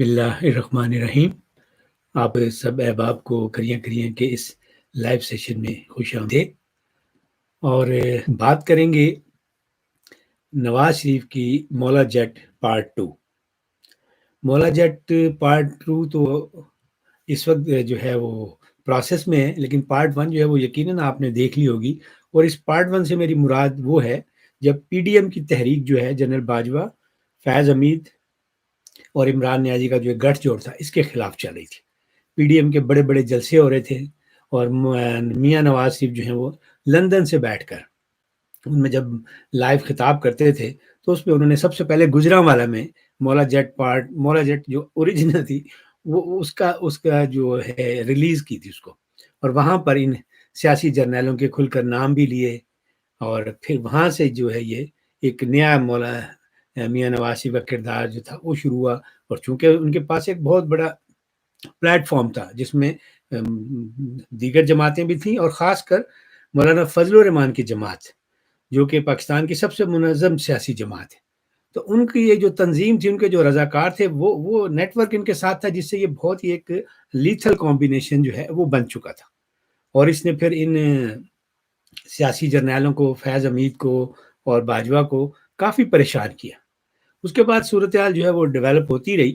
بسم اللہ الرحمن الرحیم۔ آپ سب احباب کو کریاں کریاں کے اس لائیو سیشن میں خوش آمدید، اور بات کریں گے نواز شریف کی مولا جٹ پارٹ 2۔ مولا جٹ پارٹ 2 تو اس وقت جو ہے وہ پروسیس میں ہے، لیکن پارٹ 1 جو ہے وہ یقیناً آپ نے دیکھ لی ہوگی۔ اور اس پارٹ 1 سے میری مراد وہ ہے جب پی ڈی ایم کی تحریک جو ہے جنرل باجوہ، فیض حمید اور عمران نیازی کا جو گٹھ جوڑ تھا اس کے خلاف چل رہی تھی۔ پی ڈی ایم کے بڑے بڑے جلسے ہو رہے تھے، اور میاں نواز شریف جو ہیں وہ لندن سے بیٹھ کر ان میں جب لائیو خطاب کرتے تھے تو اس میں انہوں نے سب سے پہلے گجرانوالہ میں مولا جٹ جو اوریجنل تھی وہ اس کا جو ہے ریلیز کی تھی اس کو، اور وہاں پر ان سیاسی جرنیلوں کے کھل کر نام بھی لیے، اور پھر وہاں سے جو ہے یہ ایک نیا مولا میاں نواز شریف کا کردار جو تھا وہ شروع ہوا۔ اور چونکہ ان کے پاس ایک بہت بڑا پلیٹ فارم تھا جس میں دیگر جماعتیں بھی تھیں، اور خاص کر مولانا فضل الرحمان کی جماعت جو کہ پاکستان کی سب سے منظم سیاسی جماعت ہے، تو ان کی یہ جو تنظیم تھی، ان کے جو رضاکار تھے، وہ نیٹ ورک ان کے ساتھ تھا، جس سے یہ بہت ہی ایک لیتھل کمبینیشن جو ہے وہ بن چکا تھا۔ اور اس نے پھر ان سیاسی جرنیلوں کو، فیض حمید کو اور باجوہ کو کافی پریشان کیا۔ اس کے بعد صورتحال جو ہے وہ ڈیولپ ہوتی رہی،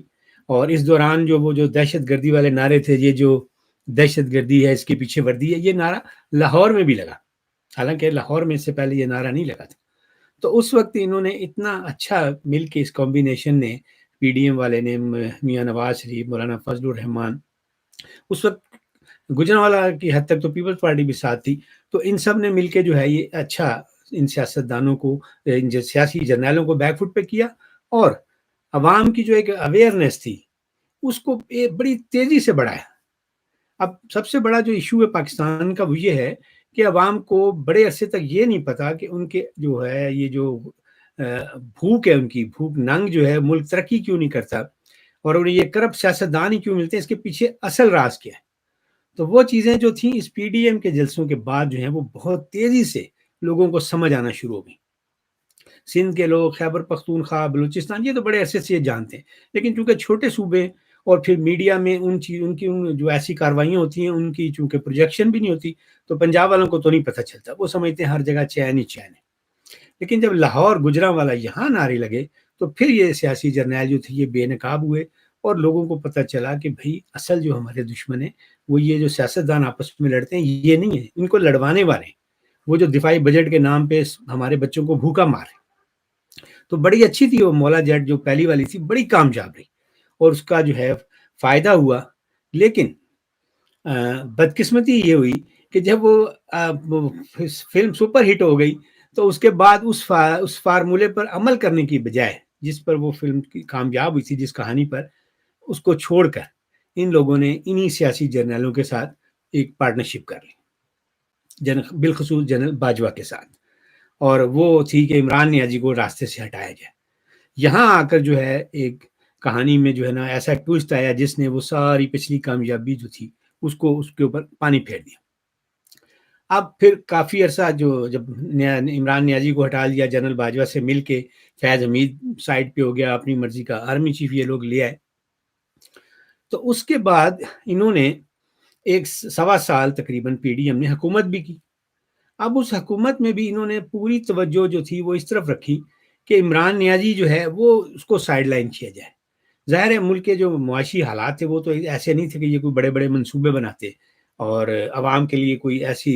اور اس دوران جو دہشت گردی والے نعرے تھے، یہ جو دہشت گردی ہے اس کے پیچھے وردی ہے، یہ نعرہ لاہور میں بھی لگا، حالانکہ لاہور میں اس سے پہلے یہ نعرہ نہیں لگا تھا۔ تو اس وقت انہوں نے اتنا اچھا مل کے اس کمبینیشن نے، پی ڈی ایم والے نے، میاں نواز شریف، مولانا فضل الرحمان، اس وقت گجرانوالہ کی حد تک تو پیپلز پارٹی بھی ساتھ تھی، تو ان سب نے مل کے جو ہے یہ اچھا ان سیاستدانوں کو، ان سیاسی جرنیلوں کو بیک فٹ پہ کیا، اور عوام کی جو ایک اویئرنیس تھی اس کو بڑی تیزی سے بڑھایا۔ اب سب سے بڑا جو ایشو ہے پاکستان کا وہ یہ ہے کہ عوام کو بڑے عرصے تک یہ نہیں پتا کہ ان کے جو ہے یہ جو بھوک ہے، ان کی بھوک ننگ جو ہے، ملک ترقی کیوں نہیں کرتا، اور انہیں یہ کرپٹ سیاستدان ہی کیوں ملتے ہیں، اس کے پیچھے اصل راز کیا ہے۔ تو وہ چیزیں جو تھیں اس پی ڈی ایم کے جلسوں کے بعد جو ہیں وہ بہت تیزی سے لوگوں کو سمجھ آنا شروع ہو گئی۔ سندھ کے لوگ، خیبر پختونخوا، بلوچستان، یہ تو بڑے عرصے سے یہ جانتے ہیں، لیکن چونکہ چھوٹے صوبے اور پھر میڈیا میں ان کی جو ایسی کاروائیاں ہوتی ہیں ان کی چونکہ پروجیکشن بھی نہیں ہوتی، تو پنجاب والوں کو تو نہیں پتہ چلتا، وہ سمجھتے ہیں ہر جگہ چین ہی چین ہے۔ لیکن جب لاہور، گجرانوالہ یہاں نعرے لگے تو پھر یہ سیاسی جرنیل جو تھے یہ بے نقاب ہوئے، اور لوگوں کو پتہ چلا کہ بھئی اصل جو ہمارے دشمن ہیں وہ یہ جو سیاستدان آپس میں لڑتے ہیں یہ نہیں ہے، ان کو لڑوانے والے ہیں وہ جو دفاعی بجٹ کے نام پہ ہمارے بچوں کو بھوکا مارے۔ تو بڑی اچھی تھی وہ مولا جٹ جو پہلی والی تھی، بڑی کامیاب رہی، اور اس کا جو ہے فائدہ ہوا۔ لیکن بدقسمتی یہ ہوئی کہ جب وہ فلم سپر ہٹ ہو گئی تو اس کے بعد اس فارمولے پر عمل کرنے کی بجائے، جس پر وہ فلم کامیاب ہوئی تھی، جس کہانی پر، اس کو چھوڑ کر ان لوگوں نے انہی سیاسی جرنیلوں کے ساتھ ایک پارٹنرشپ کر لی، بالخصوص جنرل باجوہ کے ساتھ، اور وہ تھی کہ عمران نیازی کو راستے سے ہٹایا جائے۔ یہاں آ کر جو ہے ایک کہانی میں جو ہے نا ایسا ٹوسٹ آیا جس نے وہ ساری پچھلی کامیابی جو تھی اس کے اوپر پانی پھیر دیا۔ اب پھر کافی عرصہ جب عمران نیازی کو ہٹا لیا، جنرل باجوہ سے مل کے فیض حمید سائڈ پہ ہو گیا، اپنی مرضی کا آرمی چیف یہ لوگ لے آئے، تو اس کے بعد انہوں نے ایک 1.25 سال تقریباً پی ڈی ایم نے حکومت بھی کی۔ اب اس حکومت میں بھی انہوں نے پوری توجہ جو تھی وہ اس طرف رکھی کہ عمران نیازی جو ہے وہ اس کو سائیڈ لائن کیا جائے۔ ظاہر ہے ملک کے جو معاشی حالات تھے وہ تو ایسے نہیں تھے کہ یہ کوئی بڑے بڑے منصوبے بناتے اور عوام کے لیے کوئی ایسی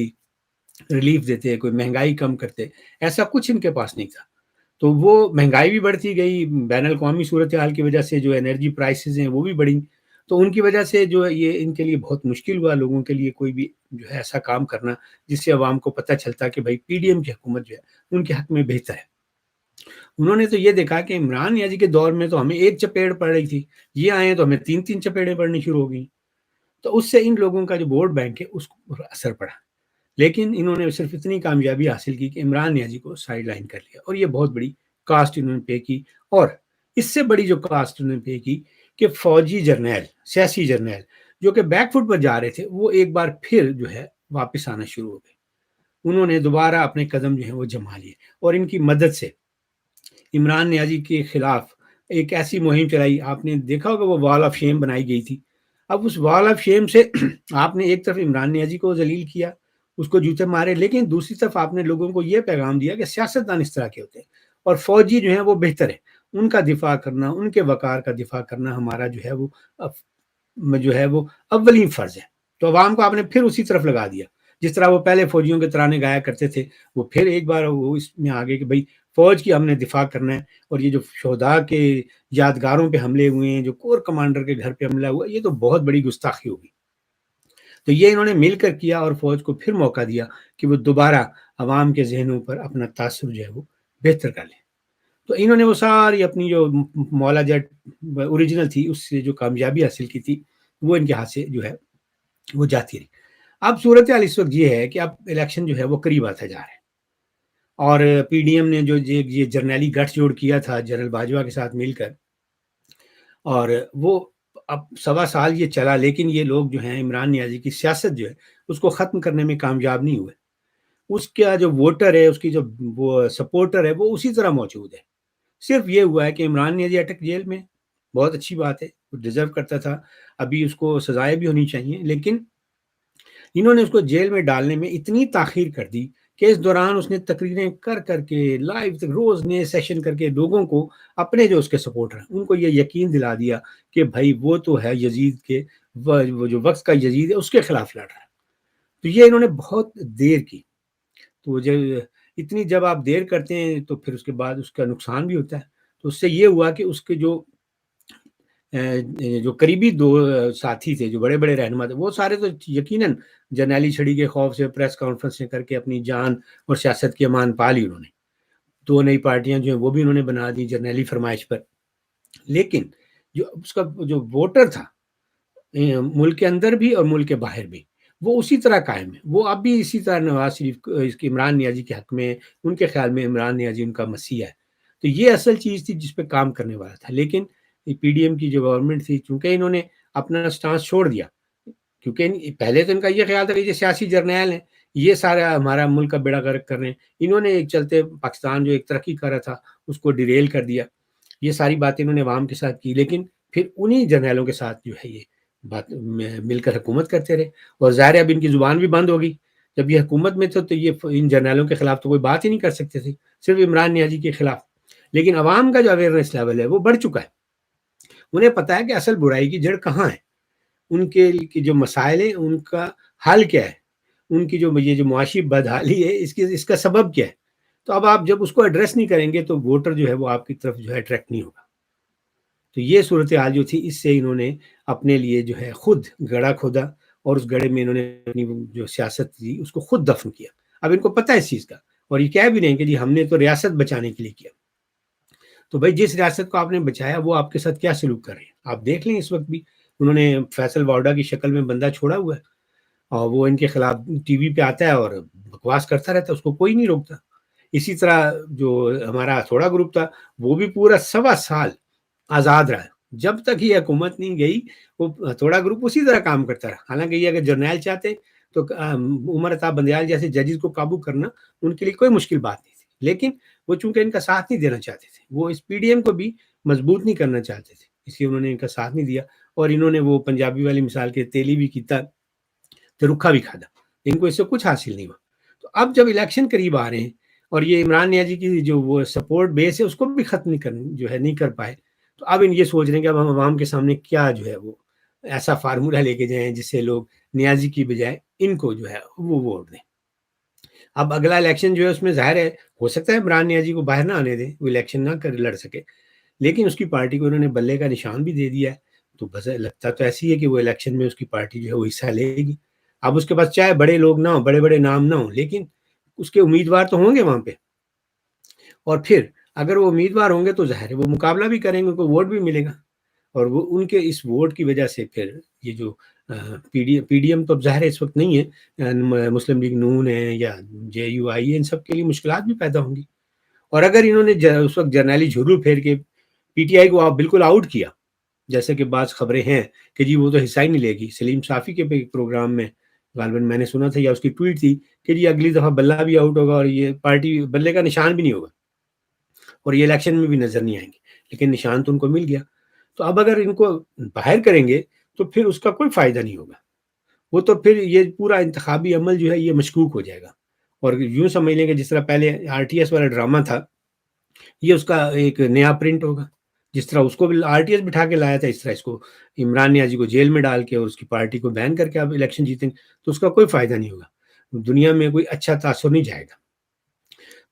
ریلیف دیتے، کوئی مہنگائی کم کرتے، ایسا کچھ ان کے پاس نہیں تھا۔ تو وہ مہنگائی بھی بڑھتی گئی، بین الاقوامی صورتحال کی وجہ سے جو انرجی پرائسز ہیں وہ بھی بڑھی، تو ان کی وجہ سے جو یہ ان کے لیے بہت مشکل ہوا، لوگوں کے لیے کوئی بھی جو ہے ایسا کام کرنا جس سے عوام کو پتہ چلتا کہ بھائی پی ڈی ایم کی حکومت جو ہے ان کے حق میں بہتر ہے۔ انہوں نے تو یہ دیکھا کہ عمران نیازی کے دور میں تو ہمیں ایک چپیڑ پڑ رہی تھی، یہ آئے تو ہمیں 3 چپیڑیں پڑنی شروع ہو گئی، تو اس سے ان لوگوں کا جو ووٹ بینک ہے اس کو اثر پڑا۔ لیکن انہوں نے صرف اتنی کامیابی حاصل کی کہ عمران نیازی کو سائیڈ لائن کر لیا، اور یہ بہت بڑی کاسٹ انہوں نے پے کی۔ اور اس سے بڑی جو کاسٹ انہوں نے پے کی کہ فوجی جرنیل، سیاسی جرنیل جو کہ بیک فٹ پر جا رہے تھے، وہ ایک بار پھر جو ہے واپس آنا شروع ہو گئے، انہوں نے دوبارہ اپنے قدم جو ہیں وہ جما لیے، اور ان کی مدد سے عمران نیازی کے خلاف ایک ایسی مہم چلائی، آپ نے دیکھا ہوگا وہ وال آف شیم بنائی گئی تھی۔ اب اس وال آف شیم سے آپ نے ایک طرف عمران نیازی کو ذلیل کیا، اس کو جوتے مارے، لیکن دوسری طرف آپ نے لوگوں کو یہ پیغام دیا کہ سیاستدان اس طرح کے ہوتے ہیں اور فوجی جو ہیں وہ بہتر ہے، ان کا دفاع کرنا، ان کے وقار کا دفاع کرنا ہمارا جو ہے وہ اولین فرض ہے۔ تو عوام کو آپ نے پھر اسی طرف لگا دیا، جس طرح وہ پہلے فوجیوں کے ترانے گایا کرتے تھے، وہ پھر ایک بار وہ اس میں آگے کہ بھئی فوج کی ہم نے دفاع کرنا ہے، اور یہ جو شہداء کے یادگاروں پہ حملے ہوئے ہیں، جو کور کمانڈر کے گھر پہ حملہ ہوا، یہ تو بہت بڑی گستاخی ہوگی۔ تو یہ انہوں نے مل کر کیا اور فوج کو پھر موقع دیا کہ وہ دوبارہ عوام کے ذہنوں پر اپنا تاثر جو ہے وہ بہتر کر لیں۔ تو انہوں نے وہ ساری اپنی جو مولا جٹ اوریجنل تھی اس سے جو کامیابی حاصل کی تھی، وہ ان کے ہاتھ سے جو ہے وہ جاتی رہی۔ اب صورتحال اس وقت یہ ہے کہ اب الیکشن جو ہے وہ قریب آتا جا رہا ہے، اور پی ڈی ایم نے جو یہ جرنیلی گٹھ جوڑ کیا تھا جنرل باجوہ کے ساتھ مل کر، اور وہ اب 1.25 سال یہ چلا، لیکن یہ لوگ جو ہیں عمران نیازی کی سیاست جو ہے اس کو ختم کرنے میں کامیاب نہیں ہوئے۔ اس کا جو ووٹر ہے، اس کی جو وہ سپورٹر ہے، وہ اسی طرح موجود ہے۔ صرف یہ ہوا ہے کہ عمران نیازی اٹک جیل میں، بہت اچھی بات ہے، وہ ڈیزرو کرتا تھا، ابھی اس کو سزائیں بھی ہونی چاہیے، لیکن انہوں نے اس کو جیل میں ڈالنے میں اتنی تاخیر کر دی کہ اس دوران اس نے تقریریں کر کر کے لائیو روز نئے سیشن کر کے لوگوں کو، اپنے جو اس کے سپورٹر ہیں ان کو یہ یقین دلا دیا کہ بھائی وہ تو ہے یزید کے، وہ جو وقت کا یزید ہے اس کے خلاف لڑ رہا ہے۔ تو یہ انہوں نے بہت دیر کی۔ تو جب آپ دیر کرتے ہیں تو پھر اس کے بعد اس کا نقصان بھی ہوتا ہے۔ تو اس سے یہ ہوا کہ اس کے جو قریبی دو ساتھی تھے، جو بڑے بڑے رہنما تھے، وہ سارے تو یقیناً جرنیلی چھڑی کے خوف سے پریس کانفرنسیں کر کے اپنی جان اور سیاست کی امان پا لی انہوں نے۔ 2 نئی پارٹیاں جو ہیں وہ بھی انہوں نے بنا دی جرنیلی فرمائش پر۔ لیکن جو اس کا جو ووٹر تھا، ملک کے اندر بھی اور ملک کے باہر بھی، وہ اسی طرح قائم ہے۔ وہ اب بھی اسی طرح نواز شریف اس کے عمران نیازی کے حق میں، ان کے خیال میں عمران نیازی ان کا مسیح ہے۔ تو یہ اصل چیز تھی جس پہ کام کرنے والا تھا، لیکن پی ڈی ایم کی جو گورنمنٹ تھی، چونکہ انہوں نے اپنا سٹانس چھوڑ دیا، کیونکہ پہلے تو ان کا یہ خیال تھا کہ یہ سیاسی جرنیل ہیں، یہ سارا ہمارا ملک کا بیڑا غرق کر رہے ہیں۔ انہوں نے ایک چلتے پاکستان جو ایک ترقی کر رہا تھا اس کو ڈیریل کر دیا۔ یہ ساری باتیں انہوں نے عوام کے ساتھ کی، لیکن پھر انہی جرنیلوں کے ساتھ جو ہے یہ بات مل کر حکومت کرتے رہے، اور ظاہر ہے اب ان کی زبان بھی بند ہوگی۔ جب یہ حکومت میں تھے تو یہ ان جرنیلوں کے خلاف تو کوئی بات ہی نہیں کر سکتے تھے، صرف عمران نیازی کے خلاف۔ لیکن عوام کا جو اویئرنیس لیول ہے وہ بڑھ چکا ہے، انہیں پتہ ہے کہ اصل برائی کی جڑ کہاں ہے، ان کے جو مسائل ہیں ان کا حل کیا ہے، ان کی یہ جو معاشی بدحالی ہے اس کا سبب کیا ہے۔ تو اب آپ جب اس کو ایڈریس نہیں کریں گے تو ووٹر جو ہے وہ آپ کی طرف جو ہے اٹریکٹ نہیں ہوگا۔ تو یہ صورتحال جو تھی، اس سے انہوں نے اپنے لیے جو ہے خود گڑھا کھودا، اور اس گڑھے میں انہوں نے اپنی جو سیاست تھی اس کو خود دفن کیا۔ اب ان کو پتہ ہے اس چیز کا، اور یہ کہہ بھی نہیں کہ جی ہم نے تو ریاست بچانے کے لیے کیا۔ تو بھائی جس ریاست کو آپ نے بچایا وہ آپ کے ساتھ کیا سلوک کر رہے ہیں آپ دیکھ لیں۔ اس وقت بھی انہوں نے فیصل وارڈا کی شکل میں بندہ چھوڑا ہوا ہے، اور وہ ان کے خلاف ٹی وی پہ آتا ہے اور بکواس کرتا رہتا ہے، اس کو کوئی نہیں روکتا۔ اسی طرح جو ہمارا تھوڑا گروپ تھا، وہ بھی پورا 1.25 سال آزاد رہا۔ جب تک یہ حکومت نہیں گئی وہ تھوڑا گروپ اسی طرح کام کرتا رہا۔ حالانکہ یہ اگر جرنیل چاہتے تو عمر عطا بندیال جیسے ججز کو قابو کرنا ان کے لیے کوئی مشکل بات نہیں تھی، لیکن وہ چونکہ ان کا ساتھ نہیں دینا چاہتے تھے، وہ اس پی ڈی ایم کو بھی مضبوط نہیں کرنا چاہتے تھے، اس لیے انہوں نے ان کا ساتھ نہیں دیا، اور انہوں نے وہ پنجابی والی مثال کے تیلی بھی کیتا تو رکھا بھی کھادا، ان کو اس سے کچھ حاصل نہیں ہوا۔ تو اب جب الیکشن قریب آ رہے ہیں اور یہ عمران نیازی کی جو وہ سپورٹ بیس ہے اس کو بھی ختم نہیں کر پائے، تو اب ان یہ سوچ رہے ہیں کہ اب ہم عوام کے سامنے کیا جو ہے وہ ایسا فارمولہ لے کے جائیں جس سے لوگ نیازی کی بجائے ان کو جو ہے وہ ووٹ دیں۔ اب اگلا الیکشن جو ہے اس میں ظاہر ہے ہو سکتا ہے عمران نیازی کو باہر نہ آنے دیں، وہ الیکشن نہ لڑ سکے، لیکن اس کی پارٹی کو انہوں نے بلے کا نشان بھی دے دیا ہے۔ تو بس لگتا تو ایسی ہے کہ وہ الیکشن میں اس کی پارٹی جو ہے وہ حصہ لے گی۔ اب اس کے پاس چاہے بڑے لوگ نہ ہوں، بڑے بڑے نام نہ ہوں، لیکن اس کے امیدوار تو ہوں گے وہاں پہ، اور پھر اگر وہ امیدوار ہوں گے تو ظاہر ہے وہ مقابلہ بھی کریں گے، ان کو ووٹ بھی ملے گا، اور وہ ان کے اس ووٹ کی وجہ سے پھر یہ جو پی ڈی ایم تو ظاہر اس وقت نہیں ہے، مسلم لیگ نون ہے یا جے یو آئی ہے، ان سب کے لیے مشکلات بھی پیدا ہوں گی۔ اور اگر انہوں نے اس وقت جرنیلی جھرو پھیر کے پی ٹی آئی کو بالکل آؤٹ کیا، جیسے کہ بعض خبریں ہیں کہ جی وہ تو حصہ ہی نہیں لے گی، سلیم صافی کے پروگرام میں غالباً میں نے سنا تھا یا اس کی ٹویٹ تھی کہ جی اگلی دفعہ بلہ بھی آؤٹ ہوگا اور یہ پارٹی بلے کا نشان بھی نہیں ہوگا، اور یہ الیکشن میں بھی نظر نہیں آئیں گے۔ لیکن نشان تو ان کو مل گیا. تو اب اگر ان کو باہر کریں گے تو پھر اس کا کوئی فائدہ نہیں ہوگا. وہ تو پھر یہ پورا انتخابی عمل جو ہے یہ مشکوک ہو جائے گا. اور یوں سمجھ لیں کہ جس طرح پہلے آر ٹی ایس والا ڈرامہ تھا, یہ اس کا ایک نیا پرنٹ ہوگا. جس طرح اس کو بھی آر ٹی ایس بٹھا کے لایا تھا, اس طرح اس کو عمران نیازی کو جیل میں ڈال کے اور اس کی پارٹی کو بین کر کے آپ الیکشن جیتیں گے تو اس کا کوئی فائدہ نہیں ہوگا. دنیا میں کوئی اچھا تاثر نہیں جائے گا.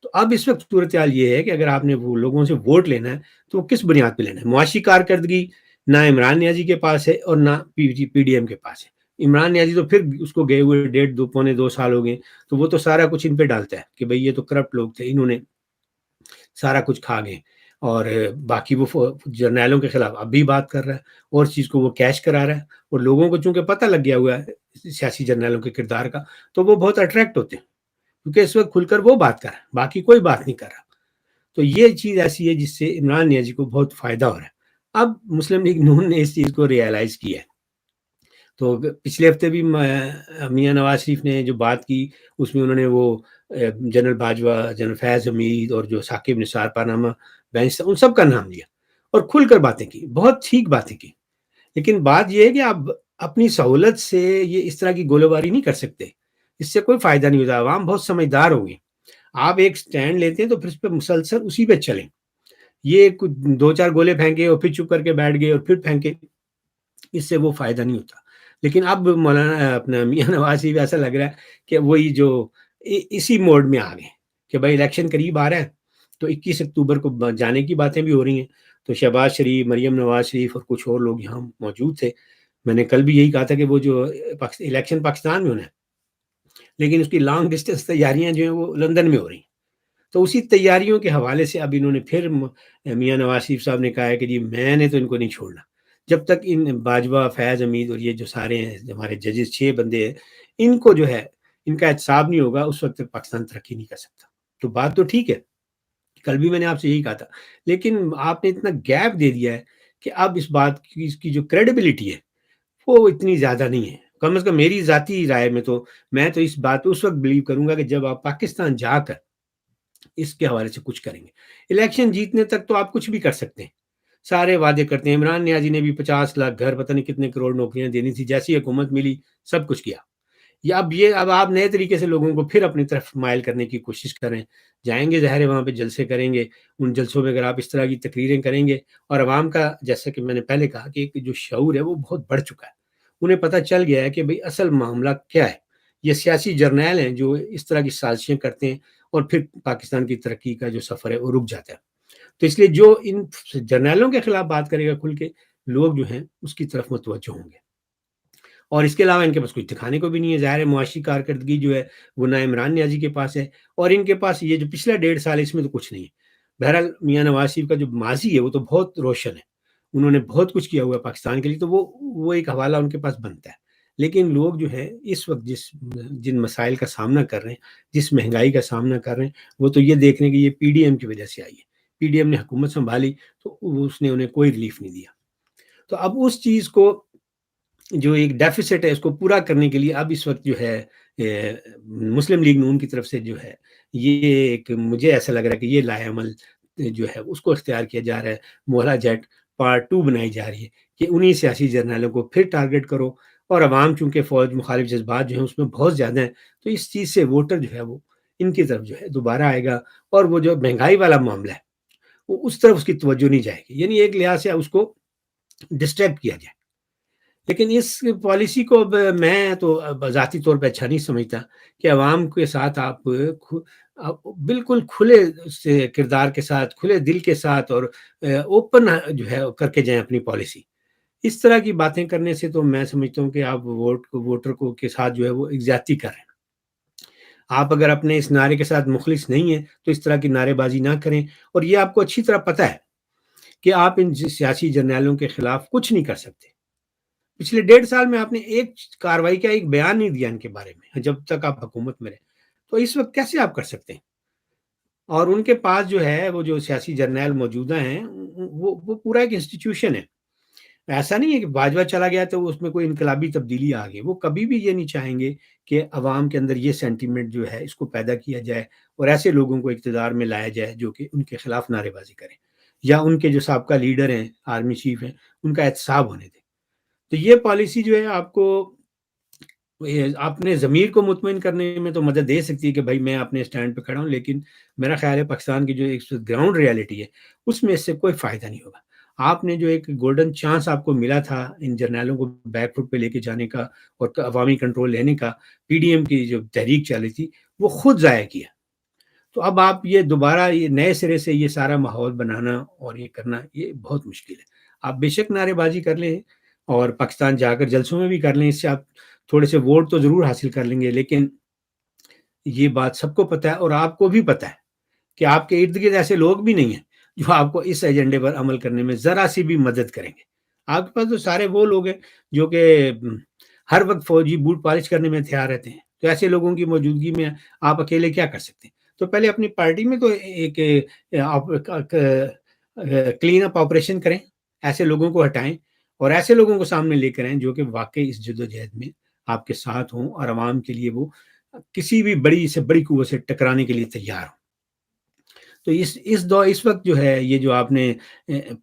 تو اب اس وقت صورتحال یہ ہے کہ اگر آپ نے وہ لوگوں سے ووٹ لینا ہے تو وہ کس بنیاد پہ لینا ہے؟ معاشی کارکردگی نہ عمران نیازی کے پاس ہے اور نہ پی ڈی ایم کے پاس ہے. عمران نیازی تو پھر اس کو گئے ہوئے 1.5 پونے 2 سال ہو گئے, تو وہ تو سارا کچھ ان پہ ڈالتا ہے کہ بھئی یہ تو کرپٹ لوگ تھے, انہوں نے سارا کچھ کھا گئے. اور باقی وہ جرنیلوں کے خلاف اب بھی بات کر رہا ہے, اور چیز کو وہ کیش کرا رہا ہے. اور لوگوں کو چونکہ پتہ لگ گیا ہوا ہے سیاسی جرنیلوں کے کردار کا, تو وہ بہت اٹریکٹ ہوتے ہیں, کیونکہ اس وقت کھل کر وہ بات کر رہا ہے, باقی کوئی بات نہیں کر رہا. تو یہ چیز ایسی ہے جس سے عمران نیازی کو بہت فائدہ ہو رہا ہے. اب مسلم لیگ نون نے اس چیز کو ریئلائز کیا ہے. تو پچھلے ہفتے بھی میاں نواز شریف نے جو بات کی اس میں انہوں نے وہ جنرل باجوہ, جنرل فیض حمید اور جو ثاقب نثار پارنامہ بینچ تھا ان سب کا نام لیا اور کھل کر باتیں کی, بہت ٹھیک باتیں کی. لیکن بات یہ ہے کہ آپ اپنی سہولت سے یہ اس طرح کی گولہ باری نہیں کر سکتے, اس سے کوئی فائدہ نہیں ہوتا. عوام بہت سمجھدار ہوگی. آپ ایک سٹینڈ لیتے ہیں تو پھر اس پہ مسلسل اسی پہ چلیں. یہ 2 4 گولے پھینکے اور پھر چپ کر کے بیٹھ گئے اور پھر پھینکے, اس سے وہ فائدہ نہیں ہوتا. لیکن اب مولانا اپنا میاں نواز شریف ایسا لگ رہا ہے کہ وہی جو اسی موڈ میں آ گئے کہ بھائی الیکشن قریب آ رہا ہے, تو 21 اکتوبر کو جانے کی باتیں بھی ہو رہی ہیں. تو شہباز شریف, مریم نواز شریف اور کچھ اور لوگ یہاں موجود تھے. میں نے کل بھی یہی کہا تھا کہ وہ جو الیکشن پاکستان میں ہونا ہے, لیکن اس کی لانگ ڈسٹینس تیاریاں جو ہیں وہ لندن میں ہو رہی ہیں. تو اسی تیاریوں کے حوالے سے اب انہوں نے پھر میاں نواز شریف صاحب نے کہا ہے کہ جی میں نے تو ان کو نہیں چھوڑنا جب تک ان باجوہ, فیض حمید اور یہ جو سارے ہیں ہمارے ججز 6 بندے ہیں, ان کو جو ہے ان کا احتساب نہیں ہوگا اس وقت تک پاکستان ترقی نہیں کر سکتا. تو بات تو ٹھیک ہے, کل بھی میں نے آپ سے یہی کہا تھا, لیکن آپ نے اتنا گیپ دے دیا ہے کہ اب اس بات کی اس کی جو کریڈیبلٹی ہے وہ اتنی زیادہ نہیں ہے. کم از کم میری ذاتی رائے میں تو میں تو اس بات اس وقت بلیو کروں گا کہ جب آپ پاکستان جا کر اس کے حوالے سے کچھ کریں گے. الیکشن جیتنے تک تو آپ کچھ بھی کر سکتے ہیں, سارے وعدے کرتے ہیں. عمران نیازی نے بھی 50 لاکھ گھر, پتہ نہیں کتنے کروڑ نوکریاں دینی تھی, جیسی حکومت ملی سب کچھ کیا. اب آپ نئے طریقے سے لوگوں کو پھر اپنی طرف مائل کرنے کی کوشش کریں. جائیں گے ظاہر ہے وہاں پہ جلسے کریں گے, ان جلسوں میں اگر آپ اس طرح کی تقریریں کریں گے اور عوام کا, جیسا کہ میں نے پہلے کہا کہ جو شعور ہے وہ بہت بڑھ چکا ہے, انہیں پتہ چل گیا ہے کہ بھئی اصل معاملہ کیا ہے. یہ سیاسی جرنیل ہیں جو اس طرح کی سازشیں کرتے ہیں اور پھر پاکستان کی ترقی کا جو سفر ہے وہ رک جاتا ہے. تو اس لیے جو ان جرنیلوں کے خلاف بات کرے گا کھل کے, لوگ جو ہیں اس کی طرف متوجہ ہوں گے. اور اس کے علاوہ ان کے پاس کچھ دکھانے کو بھی نہیں ہے. ظاہر ہے معاشی کارکردگی جو ہے وہ نہ عمران نیازی کے پاس ہے, اور ان کے پاس یہ جو پچھلا 1.5 سال اس میں تو کچھ نہیں ہے. بہرحال میاں نواز شریف کا جو ماضی ہے وہ تو بہت روشن ہے, انہوں نے بہت کچھ کیا ہوا ہے پاکستان کے لیے, تو وہ ایک حوالہ ان کے پاس بنتا ہے. لیکن لوگ جو ہے اس وقت جن مسائل کا سامنا کر رہے ہیں, جس مہنگائی کا سامنا کر رہے ہیں, وہ تو یہ دیکھ رہے ہیں کہ یہ پی ڈی ایم کی وجہ سے آئی ہے. پی ڈی ایم نے حکومت سنبھالی تو اس نے انہیں کوئی ریلیف نہیں دیا. تو اب اس چیز کو جو ایک ڈیفیسٹ ہے اس کو پورا کرنے کے لیے اب اس وقت جو ہے مسلم لیگ نون کی طرف سے جو ہے یہ ایک, مجھے ایسا لگ رہا ہے کہ یہ لائے عمل جو ہے اس کو اختیار کیا جا رہا ہے. مولا جیٹ پارٹ 2 بنائی جا رہی ہے کہ انہی سیاسی جرنیلوں کو پھر ٹارگٹ کرو, اور عوام چونکہ فوج مخالف جذبات جو ہیں اس میں بہت زیادہ ہیں, تو اس چیز سے ووٹر جو ہے وہ ان کی طرف جو ہے دوبارہ آئے گا, اور وہ جو مہنگائی والا معاملہ ہے وہ اس طرف اس کی توجہ نہیں جائے گی. یعنی ایک لحاظ سے اس کو ڈسٹریکٹ کیا جائے. لیکن اس پالیسی کو میں تو ذاتی طور پہ اچھا نہیں سمجھتا کہ عوام کے ساتھ آپ بالکل کھلے سے کردار کے ساتھ, کھلے دل کے ساتھ اور اوپن جو ہے کر کے جائیں اپنی پالیسی. اس طرح کی باتیں کرنے سے تو میں سمجھتا ہوں کہ آپ ووٹر کو کے ساتھ جو ہے وہ ایک زیادتی کر رہے ہیں. آپ اگر اپنے اس نعرے کے ساتھ مخلص نہیں ہیں تو اس طرح کی نعرے بازی نہ کریں. اور یہ آپ کو اچھی طرح پتہ ہے کہ آپ ان سیاسی جرنیلوں کے خلاف کچھ نہیں کر سکتے. پچھلے 1.5 سال میں آپ نے ایک کاروائی کا ایک بیان نہیں دیا ان کے بارے میں جب تک آپ حکومت میں رہے, تو اس وقت کیسے آپ کر سکتے ہیں؟ اور ان کے پاس جو ہے وہ جو سیاسی جرنیل موجودہ ہیں وہ پورا ایک انسٹیٹیوشن ہے. ایسا نہیں ہے کہ باجوہ چلا گیا تو اس میں کوئی انقلابی تبدیلی آ گئی. وہ کبھی بھی یہ نہیں چاہیں گے کہ عوام کے اندر یہ سینٹیمنٹ جو ہے اس کو پیدا کیا جائے اور ایسے لوگوں کو اقتدار میں لایا جائے جو کہ ان کے خلاف نعرے بازی کریں. یا ان کے جو سابقہ لیڈر ہیں، آرمی چیف ہیں، ان کا احتساب ہونے دیں۔ تو یہ پالیسی جو ہے آپ کو اپنے ضمیر کو مطمئن کرنے میں تو مدد دے سکتی ہے کہ بھائی میں اپنے اسٹینڈ پہ کھڑا ہوں، لیکن میرا خیال ہے پاکستان کی جو ایک گراؤنڈ ریالٹی ہے اس میں اس سے کوئی فائدہ نہیں ہوگا۔ آپ نے جو ایک گولڈن چانس آپ کو ملا تھا ان جرنیلوں کو بیک فٹ پہ لے کے جانے کا اور عوامی کنٹرول لینے کا، پی ڈی ایم کی جو تحریک چلی تھی، وہ خود ضائع کیا۔ تو اب آپ یہ دوبارہ یہ نئے سرے سے یہ سارا ماحول بنانا اور یہ کرنا یہ بہت مشکل ہے۔ آپ بے شک نعرے بازی کر لیں اور پاکستان جا کر جلسوں میں بھی کر لیں، اس سے آپ تھوڑے سے ووٹ تو ضرور حاصل کر لیں گے، لیکن یہ بات سب کو پتہ ہے اور آپ کو بھی پتہ ہے کہ آپ کے ارد گرد ایسے لوگ بھی نہیں ہیں جو آپ کو اس ایجنڈے پر عمل کرنے میں ذرا سی بھی مدد کریں گے۔ آپ کے پاس تو سارے وہ لوگ ہیں جو کہ ہر وقت فوجی بوٹ پالش کرنے میں تیار رہتے ہیں، تو ایسے لوگوں کی موجودگی میں آپ اکیلے کیا کر سکتے ہیں؟ تو پہلے اپنی پارٹی میں تو ایک کلین اپ آپریشن کریں، ایسے لوگوں کو ہٹائیں اور ایسے لوگوں کو سامنے لے کر آئیں جو کہ واقعی اس جدوجہد میں آپ کے ساتھ ہوں اور عوام کے لیے وہ کسی بھی بڑی سے بڑی قوت سے ٹکرانے کے لیے تیار ہوں۔ تو اس وقت جو ہے یہ جو آپ نے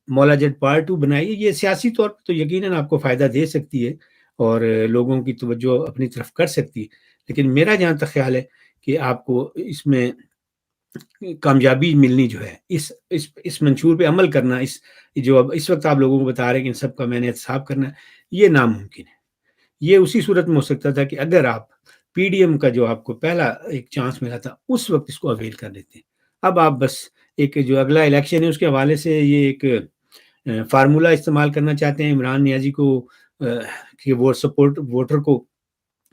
مولا جٹ پارٹ 2 بنائی ہے، یہ سیاسی طور پہ تو یقیناً آپ کو فائدہ دے سکتی ہے اور لوگوں کی توجہ اپنی طرف کر سکتی ہے، لیکن میرا جہاں تک خیال ہے کہ آپ کو اس میں کامیابی ملنی جو ہے اس منشور پہ عمل کرنا، جو اب اس وقت آپ لوگوں کو بتا رہے ہیں کہ ان سب کا میں نے احتساب کرنا ہے، یہ ناممکن ہے۔ یہ اسی صورت میں ہو سکتا تھا کہ اگر آپ پی ڈی ایم کا جو آپ کو پہلا ایک چانس ملا تھا اس وقت اس کو اویل کر لیتے ہیں۔ اب آپ بس ایک جو اگلا الیکشن ہے اس کے حوالے سے یہ ایک فارمولہ استعمال کرنا چاہتے ہیں عمران نیازی کو کہ وہ سپورٹ ووٹر کو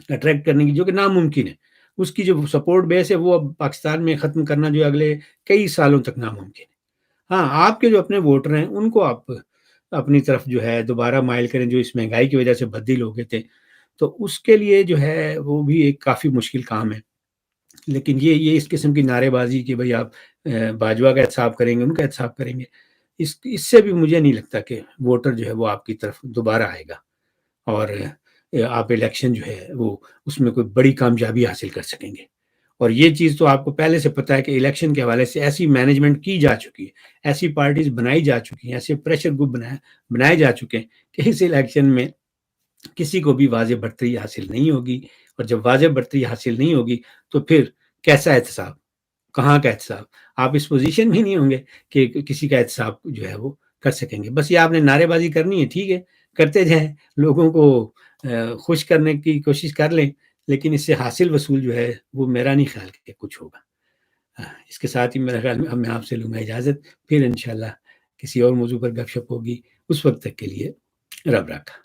اٹریکٹ کرنے کی، جو کہ ناممکن ہے۔ اس کی جو سپورٹ بیس ہے وہ اب پاکستان میں ختم کرنا جو اگلے کئی سالوں تک ناممکن ہے۔ ہاں، آپ کے جو اپنے ووٹر ہیں ان کو آپ اپنی طرف جو ہے دوبارہ مائل کریں، جو اس مہنگائی کی وجہ سے بددل ہو گئے تھے، تو اس کے لیے جو ہے وہ بھی ایک کافی مشکل کام ہے۔ لیکن یہ اس قسم کی نعرے بازی کہ بھئی آپ باجوہ کا احتساب کریں گے، ان کا احتساب کریں گے، اس سے بھی مجھے نہیں لگتا کہ ووٹر جو ہے وہ آپ کی طرف دوبارہ آئے گا اور آپ الیکشن جو ہے وہ اس میں کوئی بڑی کامیابی حاصل کر سکیں گے۔ اور یہ چیز تو آپ کو پہلے سے پتہ ہے کہ الیکشن کے حوالے سے ایسی مینجمنٹ کی جا چکی ہے، ایسی پارٹیز بنائی جا چکی ہیں، ایسے پریشر گروپ بنائے جا چکے ہیں کہ اس الیکشن میں کسی کو بھی واضح برتری حاصل نہیں ہوگی، اور جب واضح برتری حاصل نہیں ہوگی تو پھر کیسا احتساب، کہاں کا احتساب؟ آپ اس پوزیشن میں نہیں ہوں گے کہ کسی کا احتساب جو ہے وہ کر سکیں گے۔ بس یہ آپ نے نعرے بازی کرنی ہے، ٹھیک ہے، کرتے جائیں، لوگوں کو خوش کرنے کی کوشش کر لیں، لیکن اس سے حاصل وصول جو ہے وہ میرا نہیں خیال کہ کچھ ہوگا۔ اس کے ساتھ ہی میرا خیال میں آپ سے لوں گا اجازت، پھر انشاءاللہ کسی اور موضوع پر گپ شپ ہوگی، اس وقت تک کے لیے رب رکھا۔